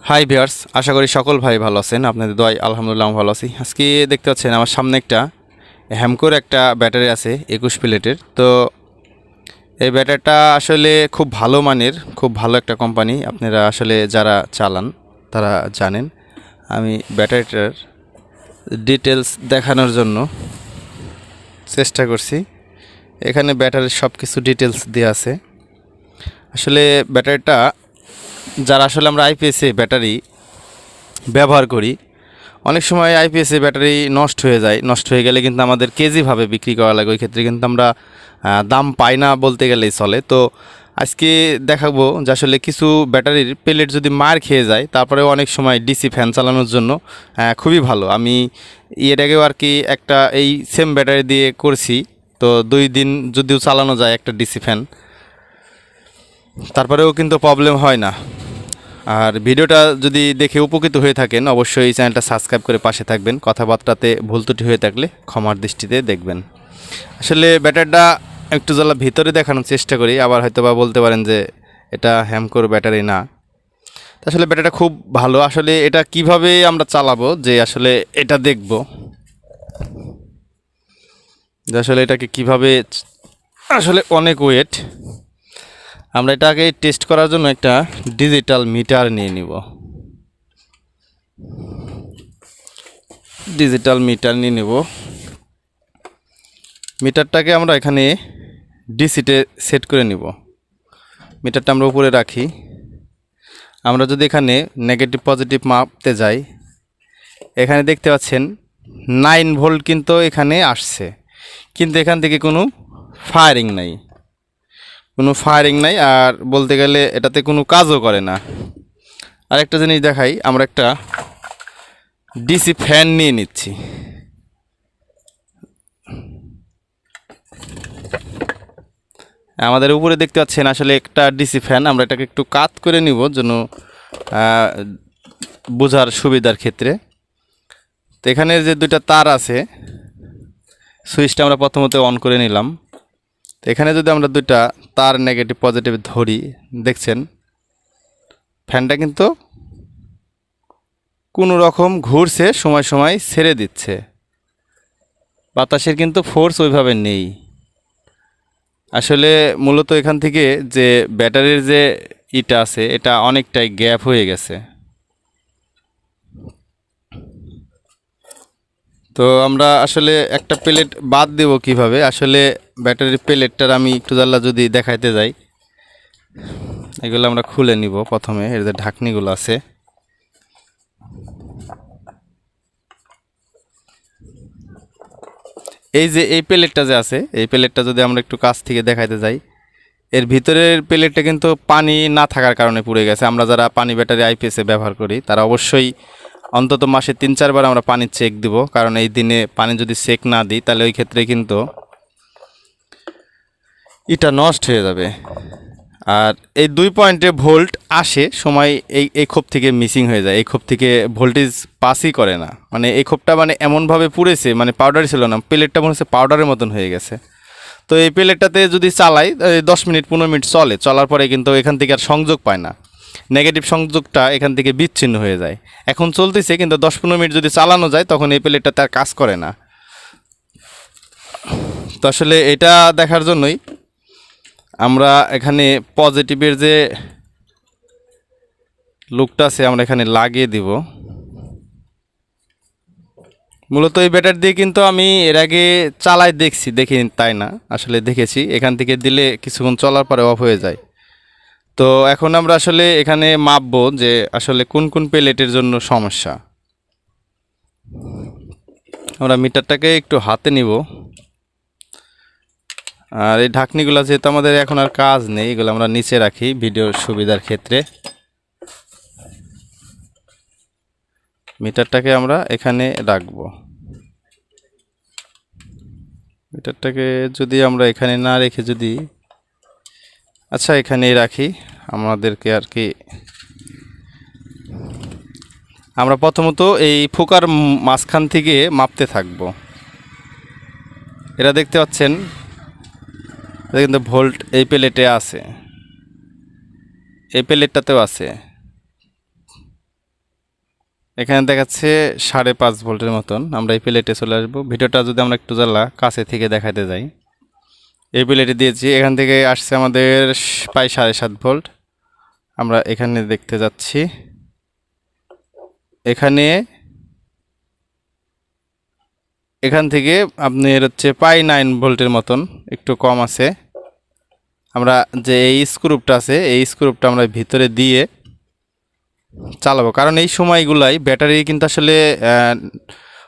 Hi viewers, আশা করি সকল ভাই ভালো আছেন। আপনাদের দোয়ায় আলহামদুলিল্লাহ আমি ভালো আছি। আজকে দেখতে পাচ্ছেন আমার সামনে একটা হ্যামকোর একটা ব্যাটারি আছে 21 প্লেটের। তো এই ব্যাটারিটা আসলে খুব ভালো মানের, খুব ভালো একটা কোম্পানি। আপনারা আসলে যারা চালান তারা জানেন। আমি ব্যাটারিটার ডিটেলস দেখানোর জন্য চেষ্টা করছি। এখানে ব্যাটারির সব কিছু ডিটেলস দেওয়া আছে। আসলে ব্যাটারিটা যারা আসলে আমরা আইপিএসে ব্যাটারি ব্যবহার করি, অনেক সময় আইপিএসে ব্যাটারি নষ্ট হয়ে যায়। নষ্ট হয়ে গেলে কিন্তু আমাদের কেজিভাবে বিক্রি করা লাগে। ওই ক্ষেত্রে কিন্তু আমরা দাম পাই না বলতে গেলেই চলে। তো আজকে দেখাবো যে আসলে কিছু ব্যাটারির পেলেট যদি মার খেয়ে যায়, তারপরেও অনেক সময় ডিসি ফ্যান চালানোর জন্য খুবই ভালো। আমি এর আগেও আর কি একটা এই সেম ব্যাটারি দিয়ে করছি। তো 2 দিন যদিও চালানো যায় একটা ডিসি ফ্যান, তারপরেও কিন্তু প্রবলেম হয় না। আর ভিডিওটা যদি দেখে উপকৃত হয়ে থাকেন, অবশ্যই এই চ্যানেলটা সাবস্ক্রাইব করে পাশে থাকবেন। কথাবার্তাতে ভুল ত্রুটি হয়ে থাকলে ক্ষমার দৃষ্টিতে দেখবেন। আসলে ব্যাটারিটা একটু জ্বালা ভিতরে দেখানোর চেষ্টা করি, আবার হয়তো বা বলতে পারেন যে এটা হ্যামকোর ব্যাটারি না। আসলে ব্যাটারিটা খুব ভালো। আসলে এটা কিভাবে আমরা চালাবো, যে আসলে এটা দেখব যে আসলে এটাকে কিভাবে, আসলে অনেক ওয়েট। আমরা এটাকে টেস্ট করার জন্য একটা ডিজিটাল মিটার নিয়ে নিব। মিটারটাকে আমরা এখানে ডিসিতে সেট করে নিব। মিটারটা আমরা উপরে রাখি। আমরা যদি এখানে নেগেটিভ পজিটিভ মাপতে যাই, এখানে দেখতে পাচ্ছেন 9 ভোল্ট কিন্তু এখানে আসছে, কিন্তু এখান থেকে কোনো ফায়ারিং নাই, আর বলতে গেলে এটাতে কোনো কাজও করে না। আরেকটা জিনিস দেখাই, আমরা একটা ডিসি ফ্যান নিয়ে নিচ্ছি। আমাদের উপরে দেখতে পাচ্ছেন আসলে একটা ডিসি ফ্যান। আমরা এটাকে একটু কাত করে নিব জন্য বোঝার সুবিধার ক্ষেত্রে। তো এখানে যে দুইটা তার আছে, সুইচটা আমরা প্রথমত অন করে নিলাম। তো এখানে যদি আমরা দুইটা তার নেগেটিভ পজিটিভ ধরি, দেখছেন ফ্যানটা কিন্তু কোনো রকম ঘুরছে, সময় সময় ছেড়ে দিচ্ছে। বাতাসের কিন্তু ফোর্স ওইভাবে নেই। আসলে মূলত এখান থেকে যে ব্যাটারির যে ইটা আছে, এটা অনেকটাই গ্যাপ হয়ে গেছে। তো আমরা আসলে একটা প্লেট বাদ দেব কিভাবে। আসলে ব্যাটারির প্লেটটার আমি একটু জ্বালা যদি দেখাইতে যাই, এগুলো আমরা খুলে নিব। প্রথমে এর যে ঢাকনিগুলো আছে, এই যে এই প্লেটটা যে আছে, এই প্লেটটা যদি আমরা একটু কাছ থেকে দেখাইতে যাই, এর ভিতরের প্লেটটা কিন্তু পানি না থাকার কারণে পুড়ে গেছে। আমরা যারা পানি ব্যাটারি আইপিএসে ব্যবহার করি, তারা অবশ্যই অন্তত মাসে 3-4 বার আমরা পানি চেক দিব। কারণ এই দিনে পানি যদি চেক না দিই, তাহলে ওই ক্ষেত্রে কিন্তু এটা নষ্ট হয়ে যাবে। আর এই 2 পয়েন্টে ভোল্ট আসে সময় এই খোপ থেকে মিসিং হয়ে যায়। এই খোপ থেকে ভোল্টেজ পাসই করে না। মানে এই খোপটা মানে এমনভাবে পুড়েছে, মানে পাউডার ছিল না, প্লেটটা মনে হচ্ছে পাউডারের মতন হয়ে গেছে। তো এই প্লেটটাতে যদি চালাই 10 মিনিট 15 মিনিট চলার পরে কিন্তু এখান থেকে আর সংযোগ পায় না। নেগেটিভ সংযোগটা এখান থেকে বিচ্ছিন্ন হয়ে যায়। এখন চলতেছে, কিন্তু 10-15 মিনিট যদি চালানো যায়, তখন এই প্লেটটা তার কাজ করে না। তো আসলে এটা দেখার জন্যই আমরা এখানে পজিটিভের যে লুকটা আছে, আমরা এখানে লাগিয়ে দিব। মূলত এই ব্যাটারি দিয়ে কিন্তু আমি এর আগে চালাই দেখি তাই না, আসলে দেখেছি এখান থেকে দিলে কিছুক্ষণ চলার পরে অফ হয়ে যায়। তো এখন আমরা আসলে এখানে মাপবো যে আসলে কোন কোন প্লেটের জন্য সমস্যা। আমরা মিটারটাকে একটু হাতে নিব। আর এই ঢাকনিগুলো যেহেতু আমাদের এখন আর কাজ নেই, এগুলো আমরা নিচে রাখি ভিডিওর সুবিধার ক্ষেত্রে। মিটারটাকে আমরা এখানে রাখবো। মিটারটাকে যদি আমরা এখানে না রেখে যদি, আচ্ছা এখানেই রাখি, আমাদেরকে আর কি আমরা প্রথমত এই ফোকার মাঝখান থেকে মাপতে থাকবো। এরা দেখতে পাচ্ছেন কিন্তু ভোল্ট এই প্লেটে আছে, এই প্লেটটাতেও আছে। এখানে দেখাচ্ছে 5.5 ভোল্টের মতন। আমরা এই প্লেটে চলে আসবো। ভিডিওটা যদি আমরা একটু জ্বালা কাছে থেকে দেখাতে যাই, এই প্লেটে দিয়েছি, এখান থেকে আসছে আমাদের প্রায় 7.5 ভোল্ট। আমরা এখানে দেখতে যাচ্ছি, এখান থেকে আপনার হচ্ছে প্রায় 9 ভোল্টের মতন, একটু কম আছে। আমরা যে এই স্ক্রুপটা আছে, এই স্ক্রুপটা আমরা ভিতরে দিয়ে চালাবো, কারণ এই সময়গুলাই ব্যাটারি কিন্তু আসলে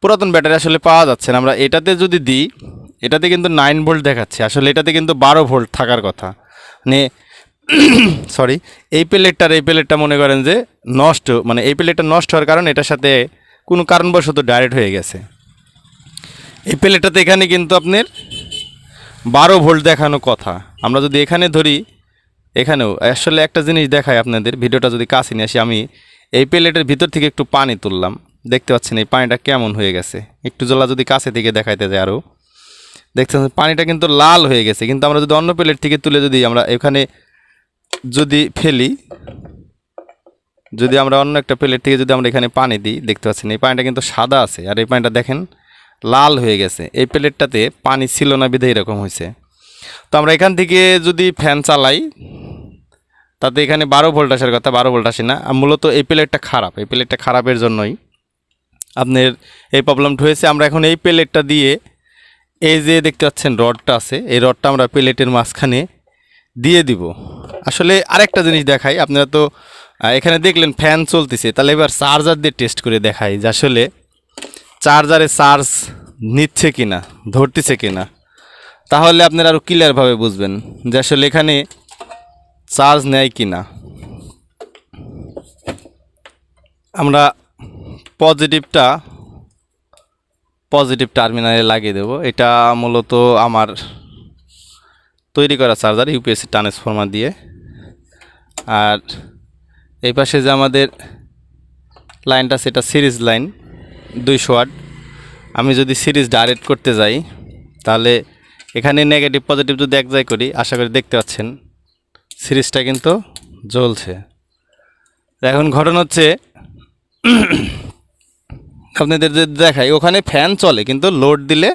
পুরাতন ব্যাটারি আসলে পাওয়া যাচ্ছে না। আমরা এটাতে যদি দিই, এটাতে কিন্তু 9 ভোল্ট দেখাচ্ছে, আসলে এটাতে কিন্তু 12 ভোল্ট থাকার কথা। মানে সরি, এই প্লেটটা মনে করেন যে নষ্ট, মানে এই প্লেটটা নষ্ট হওয়ার কারণে এটার সাথে কোনো কারণবশত ডাইরেক্ট হয়ে গেছে। এই প্লেটটাতে এখানে কিন্তু আপনার 12 ভোল্ট দেখানো কথা। আমরা যদি এখানে ধরি, এখানেও আসলে একটা জিনিস দেখাই আপনাদের, ভিডিওটা যদি কাছে নিয়ে আসি, আমি এই প্লেটের ভিতর থেকে একটু পানি তুললাম, দেখতে পাচ্ছেন এই পানিটা কেমন হয়ে গেছে। একটু জলা যদি কাছে থেকে দেখাইতে যায় আরও, দেখছেন পানিটা কিন্তু লাল হয়ে গেছে। কিন্তু আমরা যদি অন্য প্লেট থেকে তুলে যদি আমরা এখানে যদি ফেলি, যদি আমরা অন্য একটা প্লেট থেকে যদি আমরা এখানে পানি দিই, দেখতে পাচ্ছেন এই পানিটা কিন্তু সাদা আছে, আর এই পানিটা দেখেন লাল হয়ে গেছে। এই প্লেটটাতে পানি ছিল না বিধে এরকম হয়েছে। তো আমরা এখান থেকে যদি ফ্যান চালাই, তাতে এখানে 12 ভোল্ট আসার কথা, 12 ভোল্ট আসে না। মূলত এই প্লেটটা খারাপ, এই প্লেটটা খারাপের জন্যই আপনার এই প্রবলেমটা হয়েছে। আমরা এখন এই প্লেটটা দিয়ে, এই যে দেখতে পাচ্ছেন রডটা আছে, এই রডটা আমরা প্লেটের মাঝখানে দিয়ে দিব। আসলে আরেকটা জিনিস দেখাই, আপনারা তো এখানে দেখলেন ফ্যান চলতেছে, তাহলে এবার চার্জার দিয়ে টেস্ট করে দেখাই যে আসলে চার্জারে চার্জ নিচ্ছে কিনা, ধরতেছে কিনা। তাহলে আপনারা আরও ক্লিয়ারভাবে বুঝবেন যে আসলে এখানে চার্জ নেয় কিনা। আমরা পজিটিভ টার্মিনালে লাগিয়ে দেব। এটা মূলত আমার তৈরি করা চার্জার, ইউপিএসসি ট্রান্সফরমার দিয়ে। আর এই পাশে যে আমাদের লাইনটা, সেটা সিরিজ লাইন 200 ওয়াট। আমি যদি সিরিজ ডাইরেক্ট করতে যাই, তাহলে এখানে নেগেটিভ পজিটিভ যদি এক জায়গায় করি, আশা করি দেখতে পাচ্ছেন সিরিজটা কিন্তু জ্বলছে। এখন ঘটনা হচ্ছে, আপনাদের যদি দেখাই, ওখানে ফ্যান চলে কিন্তু লোড দিলে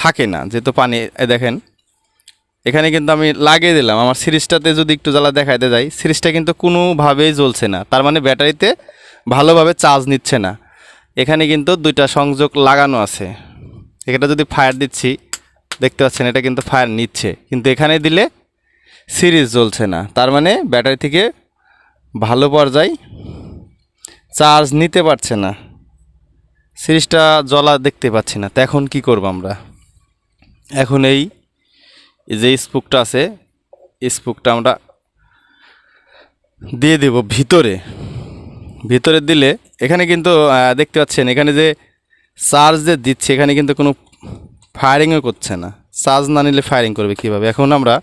থাকে না, যেহেতু পানি। দেখেন এখানে কিন্তু আমি লাগিয়ে দিলাম, আমার সিরিজটাতে যদি একটু জ্বালা দেখাইতে যাই, সিরিজটা কিন্তু কোনোভাবেই জ্বলছে না। তার মানে ব্যাটারিতে ভালোভাবে চার্জ নিচ্ছে না। এখানে কিন্তু দুইটা সংযোগ লাগানো আছে, এটা যদি ফায়ার দিচ্ছি, দেখতে পাচ্ছেন এটা কিন্তু ফায়ার নিচ্ছে, কিন্তু এখানে দিলে সিরিজ জ্বলছে না। তার মানে ব্যাটারি থেকে ভালো পর্যায়ে চার্জ নিতে পারছে না, সিরিজটা জ্বলা দেখতে পাচ্ছি না। তো এখন কী করব আমরা? এখন এই যে স্পুকটা আছে, স্পুকটা আমরা দিয়ে দেব ভিতরে দিলে এখানে কিন্তু দেখতে পাচ্ছেন এখানে যে চার্জ যে দিচ্ছে, এখানে কিন্তু কোনো ফায়ারিংও করছে না। চার্জ না নিলে ফায়ারিং করবে কীভাবে? এখন আমরা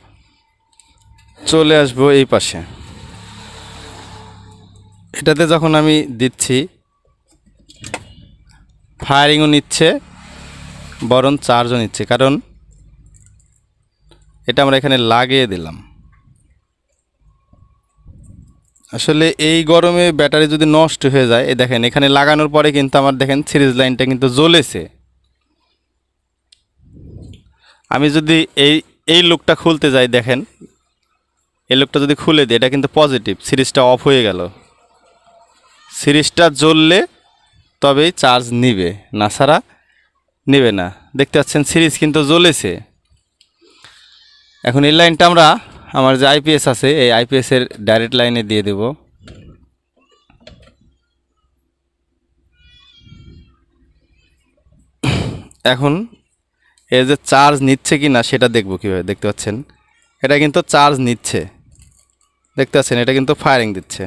চলে আসবো এই পাশে, এটাতে যখন আমি দিচ্ছি, ফায়ারিংও নিচ্ছে, বরং চার্জও নিচ্ছে, কারণ এটা আমরা এখানে লাগিয়ে দিলাম। আসলে এই গরমে ব্যাটারি যদি নষ্ট হয়ে যায়, এই দেখেন এখানে লাগানোর পরে কিন্তু আমার দেখেন সিরিজ লাইনটা কিন্তু জ্বলেছে। আমি যদি এই লুকটা খুলতে যাই, দেখেন এই লুকটা যদি খুলে দিই, এটা কিন্তু পজিটিভ, সিরিজটা অফ হয়ে গেল। সিরিজটা জ্বললে তবেই চার্জ নিবে, না ছাড়া নেবে না। দেখতে পাচ্ছেন সিরিজ কিন্তু জ্বলেছে। এখন এই লাইনটা আমরা, আমার যে আইপিএস আছে, এই আইপিএসের ডাইরেক্ট লাইনে দিয়ে দেব। এখন এর যে চার্জ নিচ্ছে কি না সেটা দেখব কীভাবে। দেখতে পাচ্ছেন এটা কিন্তু চার্জ নিচ্ছে, দেখতে পাচ্ছেন এটা কিন্তু ফায়ারিং দিচ্ছে।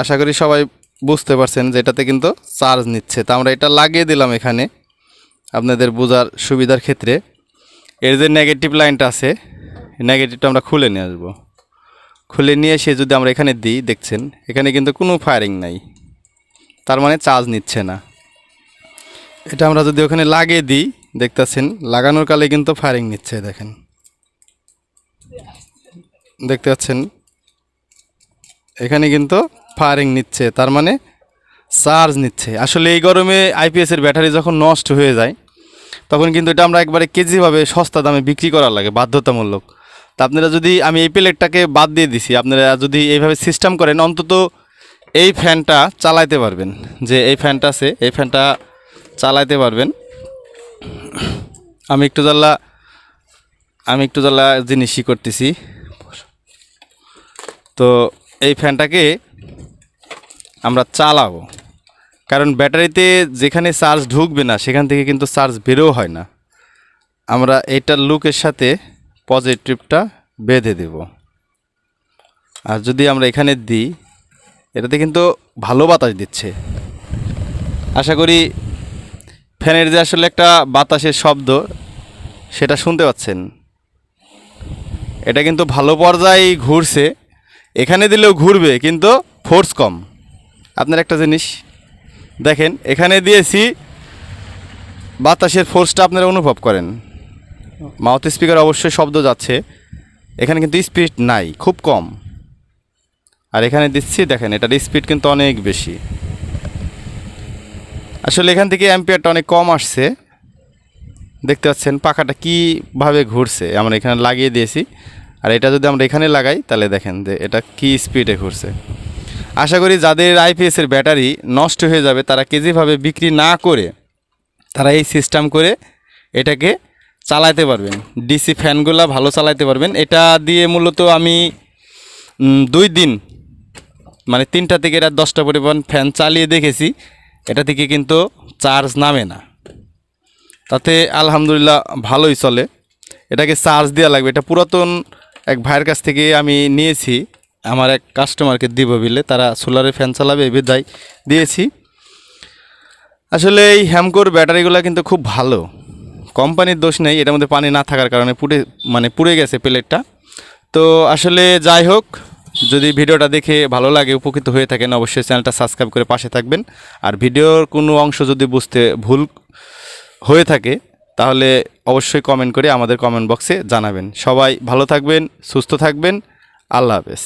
আশা করি সবাই বুঝতে পারছেন যে এটাতে কিন্তু চার্জ নিচ্ছে। তা আমরা এটা লাগিয়ে দিলাম এখানে আপনাদের বোঝার সুবিধার ক্ষেত্রে। এর যে নেগেটিভ লাইনটা আছে, নেগেটিভটা আমরা খুলে নিয়ে আসবো। খুলে নিয়ে এসে যদি আমরা এখানে দিই, দেখছেন এখানে কিন্তু কোনো ফায়ারিং নাই, তার মানে চার্জ নিচ্ছে না। এটা আমরা যদি ওখানে লাগিয়ে দিই, দেখতে পাচ্ছেন লাগানোর কালে কিন্তু ফায়ারিং নিচ্ছে। দেখেন, দেখতে পাচ্ছেন এখানে কিন্তু ফায়ারিং নিচ্ছে, তার মানে চার্জ নিচ্ছে। আসলে এই গরমে আইপিএসের ব্যাটারি যখন নষ্ট হয়ে যায় তখন কিন্তু এটা আমরা একবারে কেজিভাবে সস্তা দামে বিক্রি করা লাগে, বাধ্যতামূলক। তা আপনারা যদি, আমি এই প্লেটটাকে বাদ দিয়ে দিছি, আপনারা যদি এইভাবে সিস্টেম করেন অন্তত এই ফ্যানটা চালাইতে পারবেন। যে এই ফ্যানটা আছে এই ফ্যানটা চালাইতে পারবেন। আমি একটু জ্বালা জিনিসই করতেছি। তো এই ফ্যানটাকে আমরা চালাবো, কারণ ব্যাটারিতে যেখানে চার্জ ঢুকবে না সেখান থেকে কিন্তু চার্জ বেরও হয় না। আমরা এইটার লুকের সাথে পজিটিভটা বেঁধে দেব, আর যদি আমরা এখানে দিই এটাতে কিন্তু ভালো বাতাস দিচ্ছে। আশা করি ফ্যানের যে আসলে একটা বাতাসের শব্দ সেটা শুনতে পাচ্ছেন। এটা কিন্তু ভালো পর্যায়ে ঘুরছে, এখানে দিলেও ঘুরবে কিন্তু ফোর্স কম। আপনার একটা জিনিস দেখেন, এখানে দিয়েছি বাতাসের ফোর্সটা আপনারা অনুভব করেন। মাউথ স্পিকার অবশ্যই শব্দ যাচ্ছে, এখানে কিন্তু স্পিড নাই, খুব কম। আর এখানে দিচ্ছি দেখেন, এটার স্পিড কিন্তু অনেক বেশি। আসলে এখান থেকে অ্যাম্পিয়ারটা অনেক কম আসছে। দেখতে পাচ্ছেন পাখাটা কীভাবে ঘুরছে, আমরা এখানে লাগিয়ে দিয়েছি। আর এটা যদি আমরা এখানে লাগাই তাহলে দেখেন যে এটা কি স্পিডে ঘুরছে। আশা করি যাদের আইপিএসের ব্যাটারি নষ্ট হয়ে যাবে তারা কেজিভাবে বিক্রি না করে তারা এই সিস্টেম করে এটাকে চালাতে পারবেন। ডিসি ফ্যানগুলো ভালো চালাতে পারবেন। এটা দিয়ে মূলত আমি 2 দিন, মানে 3টা থেকে রাত 10টা পরিমাণ ফ্যান চালিয়ে দেখেছি, এটা থেকে কিন্তু চার্জ নামে না। তাতে আলহামদুলিল্লাহ ভালোই চলে। এটাকে চার্জ দেওয়া লাগবে। এটা পুরাতন এক ভাইয়ের কাছ থেকে আমি নিয়েছি, আমার এক কাস্টমারকে দিব বলে, তারা সোলারে ফ্যান চালাবে এই বিধায় দিয়েছি। আসলে এই হ্যামকোর ব্যাটারিগুলো কিন্তু খুব ভালো, কোম্পানির দোষ নেই, এটার মধ্যে পানি না থাকার কারণে পুড়ে গেছে প্লেটটা। তো আসলে যাই হোক, যদি ভিডিওটা দেখে ভালো লাগে, উপকৃত হয়ে থাকেন, অবশ্যই চ্যানেলটা সাবস্ক্রাইব করে পাশে থাকবেন। আর ভিডিওর কোনো অংশ যদি বুঝতে ভুল হয়ে থাকে তাহলে অবশ্যই কমেন্ট করে আমাদের কমেন্ট বক্সে জানাবেন। সবাই ভালো থাকবেন, সুস্থ থাকবেন। আল্লাহ হাফেজ।